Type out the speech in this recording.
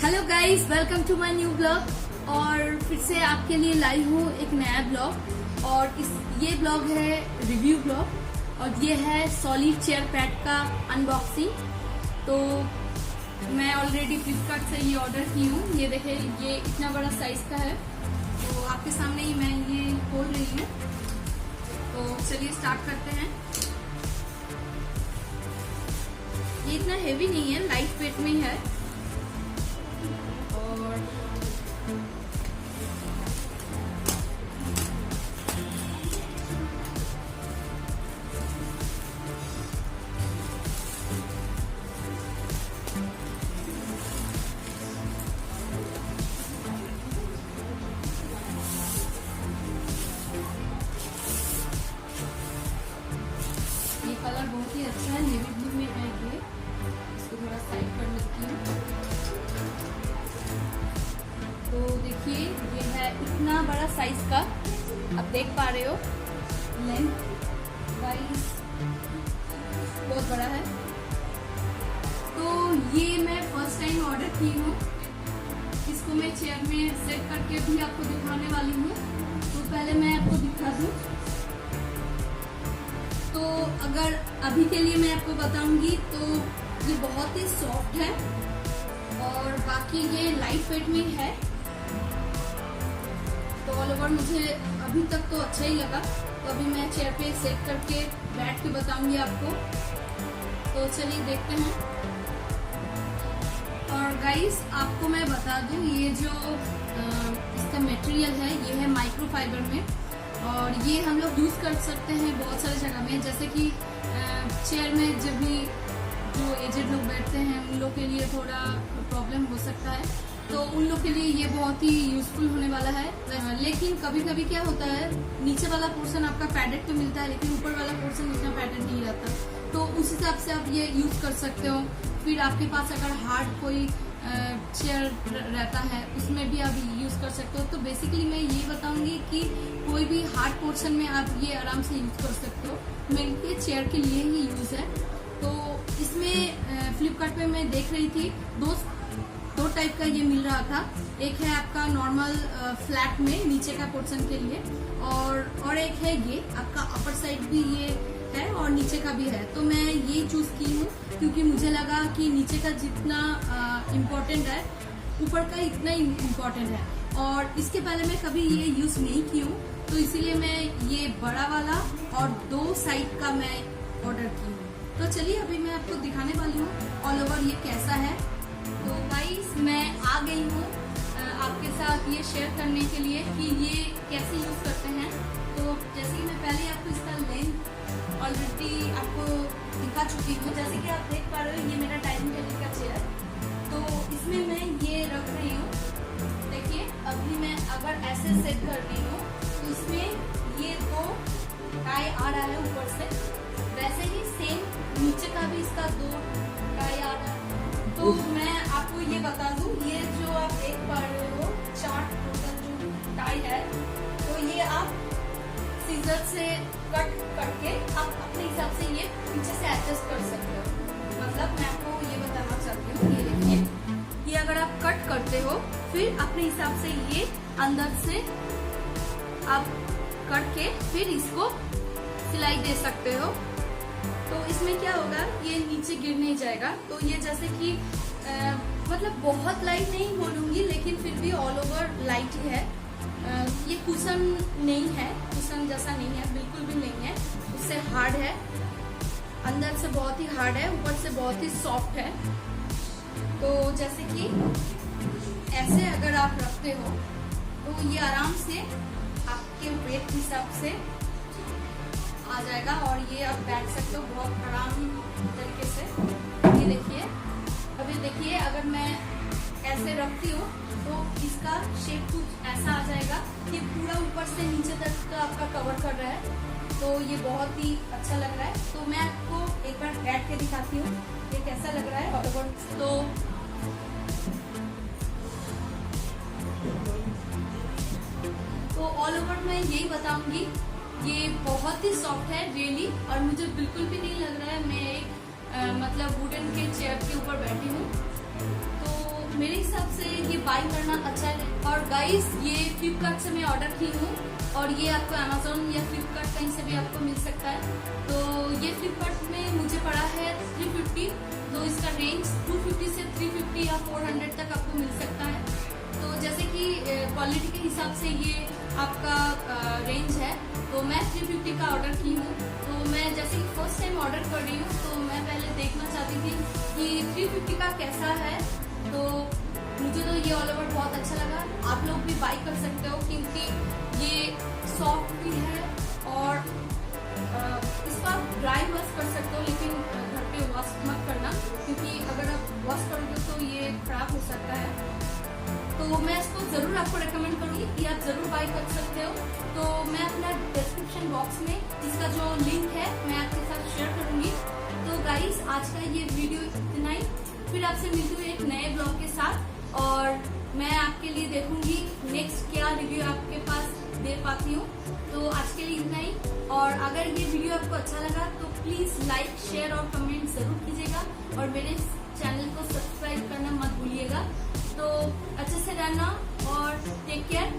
Hello guys, welcome to my new blog. और फिर से आपके लिए लाई हूँ एक नया ब्लॉग। और ये ब्लॉग है रिव्यू ब्लॉग और ये है सॉलिड चेयर पैड का अनबॉक्सिंग। तो मैं ऑलरेडी फ्लिपकार्ट से ये ऑर्डर की हूँ। ये देखे, ये इतना बड़ा साइज का है। तो आपके सामने ही मैं ये खोल रही हूँ। तो चलिए स्टार्ट करते हैं। ये इतना हेवी नहीं है, लाइट वेट में ही है। और ये कलर बहुत ही अच्छा है, नेवी ब्लू में है। ये इसको थोड़ा साइड कर लेती हूँ। तो देखिए, ये है इतना बड़ा साइज का, आप देख पा रहे हो। लेंथ वाइज बहुत बड़ा है। तो ये मैं फर्स्ट टाइम ऑर्डर की हूँ। इसको मैं चेयर में सेट करके भी आपको दिखाने वाली हूँ। तो पहले मैं आपको दिखा दूँ। तो अगर अभी के लिए मैं आपको बताऊंगी तो ये बहुत ही सॉफ्ट है और बाकी ये लाइट वेट में है। तो ऑल ओवर मुझे अभी तक तो अच्छा ही लगा। तो अभी मैं चेयर पे सेट करके बैठ के बताऊंगी आपको। तो चलिए देखते हैं। और गाइस, आपको मैं बता दूं, ये जो इसका मटेरियल है ये है माइक्रोफाइबर में। और ये हम लोग यूज कर सकते हैं बहुत सारी जगह में, जैसे कि चेयर में जब भी जो एजेड लोग बैठते हैं उन लोग के लिए थोड़ा प्रॉब्लम हो सकता है। तो उन लोग के लिए ये बहुत ही यूजफुल होने वाला है। लेकिन कभी कभी क्या होता है, नीचे वाला पोर्शन आपका पैडेड तो मिलता है लेकिन ऊपर वाला पोर्शन इतना पैडेड नहीं रहता। तो उस हिसाब से आप ये यूज कर सकते हो। फिर आपके पास अगर हार्ड कोई चेयर रहता है उसमें भी आप यूज कर सकते हो। तो बेसिकली मैं ये बताऊंगी कि कोई भी हार्ड पोर्शन में आप ये आराम से यूज कर सकते हो। मेरे चेयर के लिए ही यूज है। तो इसमें फ्लिपकार्ट पे मैं देख रही थी दो टाइप का ये मिल रहा था। एक है आपका नॉर्मल फ्लैट में नीचे का पोर्शन के लिए, और एक है ये आपका अपर साइड भी ये है और नीचे का भी है। तो मैं ये चूज की हूँ क्योंकि मुझे लगा कि नीचे का जितना इम्पोर्टेंट है ऊपर का इतना ही इम्पोर्टेंट है। और इसके पहले मैं कभी ये यूज नहीं की हूँ, तो इसीलिए मैं ये बड़ा वाला और 2 साइड का मैं ऑर्डर की हूँ। तो चलिए अभी मैं आपको दिखाने वाली हूँ ऑल ओवर ये कैसा है। तो गाइस, मैं आ गई हूँ आपके साथ ये शेयर करने के लिए कि ये कैसे यूज करते हैं। तो जैसे कि मैं पहले आपको इसका लेंथ ऑलरेडी आपको दिखा चुकी हूँ। जैसे कि आप देख पा रहे हो, ये मेरा डाइनिंग टेबल का चेयर। तो इसमें मैं ये रख रही हूँ। देखिए, अभी मैं अगर ऐसे सेट कर रही हूँ तो इसमें ये 2 टाई आ रहा है ऊपर से। वैसे ही सेम नीचे का भी इसका 2 टाई आ रहा है। तो मैं आपको ये बता दूं, ये जो आप देख पा रहे हो 4 टोटल जो टाई है, तो ये आप सीजर से कट करके आप अपने हिसाब से ये पीछे से एडजस्ट कर सकते हो। मतलब मैं आपको ये बताना चाहती हूँ, ये देखिए, ये अगर आप कट करते हो फिर अपने हिसाब से ये अंदर से आप करके फिर इसको सिलाई दे सकते हो। तो इसमें क्या होगा, ये नीचे गिर नहीं जाएगा। तो ये जैसे कि मतलब बहुत लाइट नहीं बोलूंगी, लेकिन फिर भी ऑल ओवर लाइट ही है। ये कुशन नहीं है, कुशन जैसा नहीं है, बिल्कुल भी नहीं है। उससे हार्ड है, अंदर से बहुत ही हार्ड है, ऊपर से बहुत ही सॉफ्ट है। तो जैसे कि ऐसे अगर आप रखते हो तो ये आराम से आपके वेट के हिसाब से आ जाएगा और ये आप बैठ सकते हो बहुत आराम तरीके से। ये देखिए, अभी देखिए, अगर मैं ऐसे रखती हूँ तो इसका शेप कुछ ऐसा आ जाएगा कि पूरा ऊपर से नीचे तक का आपका कवर कर रहा है। तो ये बहुत ही अच्छा लग रहा है। तो मैं आपको एक बार बैठ के दिखाती हूँ ये कैसा लग रहा है। तो ऑल ओवर मैं यही बताऊंगी, ये बहुत ही सॉफ्ट है रियली। और मुझे बिल्कुल भी नहीं लग रहा है मैं एक मतलब वुडन के चेयर के ऊपर बैठी हूँ। तो मेरे हिसाब से ये बाय करना अच्छा है। और गाइस ये फ्लिपकार्ट से मैं ऑर्डर की हूँ और ये आपको अमेजोन या फ्लिपकार्ट कहीं से भी आपको मिल सकता है। तो ये फ्लिपकार्ट में मुझे पड़ा है 350, तो इसका रेंज 250 से 350 या 400 तक आपको मिल सकता है। तो जैसे कि क्वालिटी के हिसाब से ये आपका रेंज है। तो मैं 350 का ऑर्डर की हूँ। तो मैं जैसे कि फर्स्ट टाइम ऑर्डर कर रही हूँ तो मैं पहले देखना चाहती थी कि 350 का कैसा है। तो मुझे तो ये ऑल ओवर बहुत अच्छा लगा। आप लोग भी बाय कर सकते हो क्योंकि ये सॉफ्ट भी है और इसको आप ड्राई वॉश कर सकते हो, लेकिन घर पे वॉश मत करना क्योंकि अगर आप वॉश करोगे तो ये खराब हो सकता है। तो मैं इसको जरूर आपको रेकमेंड करूंगी कि आप जरूर बाय कर सकते हो। तो मैं अपना डिस्क्रिप्शन बॉक्स में इसका जो लिंक है मैं आपके साथ शेयर करूंगी। तो गाइस आज का ये वीडियो इतना ही, फिर आपसे मिलती हूँ एक नए ब्लॉग के साथ और मैं आपके लिए देखूंगी नेक्स्ट क्या रिव्यू आपके पास दे पाती हूँ। तो आज के लिए इतना ही, और अगर ये वीडियो आपको अच्छा लगा तो प्लीज लाइक शेयर और कमेंट जरूर कीजिएगा और मेरे चैनल को सब्सक्राइब करना मत भूलिएगा। तो अच्छे से रहना और टेक केयर।